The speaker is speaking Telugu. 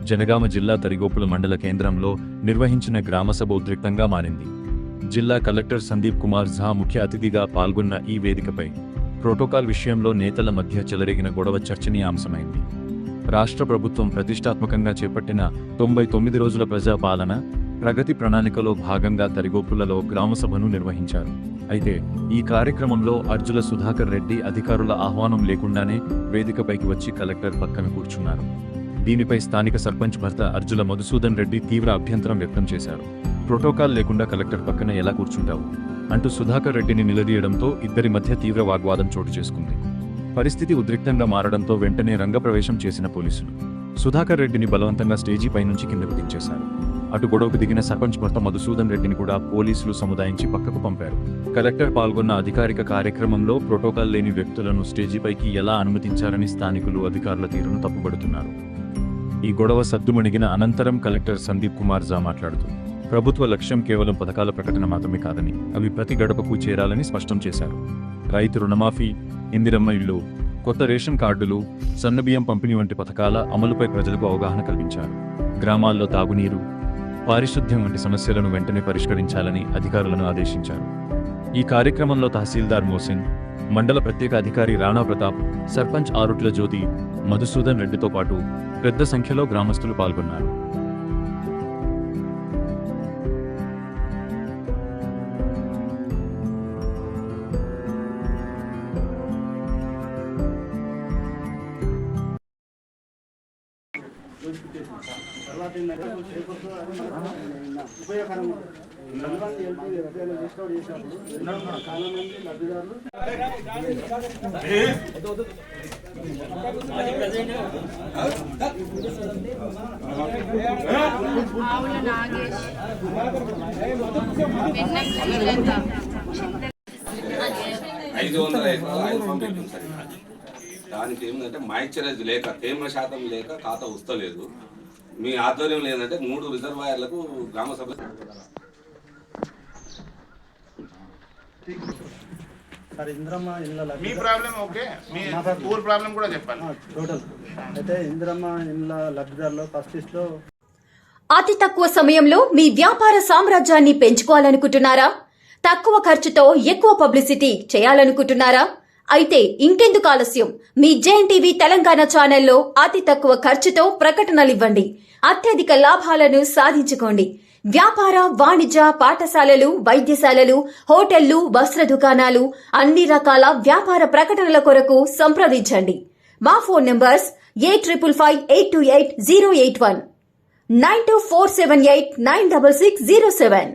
జనగామ జిల్లా తరిగొప్పుల మండల కేంద్రంలో నిర్వహించిన గ్రామసభ ఉద్రిక్తంగా మారింది. జిల్లా కలెక్టర్ సందీప్ కుమార్ ఝా ముఖ్య అతిథిగా పాల్గొన్న ఈ వేదికపై ప్రోటోకాల్ విషయంలో నేతల మధ్య చెలరేగిన గొడవ చర్చనీయాంశమైంది. రాష్ట్ర ప్రభుత్వం ప్రతిష్టాత్మకంగా చేపట్టిన 99 రోజుల ప్రజాపాలన ప్రగతి ప్రణాళికలో భాగంగా తరిగొప్పులలో గ్రామసభను నిర్వహించారు. అయితే ఈ కార్యక్రమంలో అర్జుల సుధాకర్ రెడ్డి అధికారుల ఆహ్వానం లేకుండానే వేదికపైకి వచ్చి కలెక్టర్ పక్కన కూర్చున్నారు. దీనిపై స్థానిక సర్పంచ్ భర్త అర్జుల మధుసూదన్ రెడ్డి తీవ్ర అభ్యంతరం వ్యక్తం చేశారు. ప్రోటోకాల్ లేకుండా కలెక్టర్ పక్కన ఎలా కూర్చుంటావు అంటూ సుధాకర్ రెడ్డిని నిలదీయడంతో ఇద్దరి మధ్య తీవ్ర వాగ్వాదం చోటు చేసుకుంది. పరిస్థితి ఉద్రిక్తంగా మారడంతో వెంటనే రంగప్రవేశం చేసిన పోలీసులు సుధాకర్ రెడ్డిని బలవంతంగా స్టేజీ పైనుంచి కిందకు దించేశారు. అటు గొడవకు దిగిన సర్పంచ్ భర్త మధుసూదన్ రెడ్డిని కూడా పోలీసులు సముదాయించి పక్కకు పంపారు. కలెక్టర్ పాల్గొన్న అధికారిక కార్యక్రమంలో ప్రోటోకాల్ లేని వ్యక్తులను స్టేజీపైకి ఎలా అనుమతించారని స్థానికులు అధికారుల తీరును తప్పుపడుతున్నారు. ఈ గొడవ సద్దుమణిగిన అనంతరం కలెక్టర్ సందీప్ కుమార్ ఝా మాట్లాడుతూ ప్రభుత్వ లక్ష్యం కేవలం పథకాల ప్రకటన మాత్రమే కాదని అవి ప్రతి గడపకు చేరాలని స్పష్టం చేశారు. రైతు రుణమాఫీ, ఇందిరమ్మ ఇళ్లు, కొత్త రేషన్ కార్డులు, సన్నబియ్యం పంపిణీ వంటి పథకాల అమలుపై ప్రజలకు అవగాహన కల్పించారు. గ్రామాల్లో తాగునీరు, పారిశుద్ధ్యం వంటి సమస్యలను వెంటనే పరిష్కరించాలని అధికారులను ఆదేశించారు. ఈ కార్యక్రమంలో తహసీల్దార్ మోసిన్, మండల ప్రత్యేక అధికారి రాణా ప్రతాప్, సర్పంచ్ ఆరుట్ల జ్యోతి, మధుసూదన్ రెడ్డితో పాటు పెద్ద సంఖ్యలో గ్రామస్తులు పాల్గొన్నారు. దానికి ఏమిటంటే మాయిశ్చరైజ్ లేక తేమ శాతం లేక ఖాతా వస్తలేదు. మీ ఆధ్వర్యంలో ఏంటంటే 3 రిజర్వాయర్లకు గ్రామ సభ మీ ప్రాబ్లం ఓకే, మీ ఊర్ ప్రాబ్లం కూడా చెప్పాలి. టోటల్ అయితే ఇందిరమ్మ ఇండ్ల లబ్ధిదారులు ఫస్ట్ లిస్ట్ లో అతి తక్కువ సమయంలో మీ వ్యాపార సామ్రాజ్యాన్ని పెంచుకోవాలనుకుంటున్నారా? తక్కువ ఖర్చుతో ఎక్కువ పబ్లిసిటీ చేయాలనుకుంటున్నారా? అయితే ఇంకెందుకు ఆలస్యం? మీ జేఎన్టీవీ తెలంగాణ ఛానల్లో అతి తక్కువ ఖర్చుతో ప్రకటనలివ్వండి. అత్యధిక లాభాలను సాధించుకోండి. వ్యాపార, వాణిజ్య, పాఠశాలలు, వైద్యశాలలు, హోటళ్లు, వస్త్ర దుకాణాలు, అన్ని రకాల వ్యాపార ప్రకటనల కొరకు సంప్రదించండి. మా ఫోన్ నంబర్స్ 8558288081, 9247896607.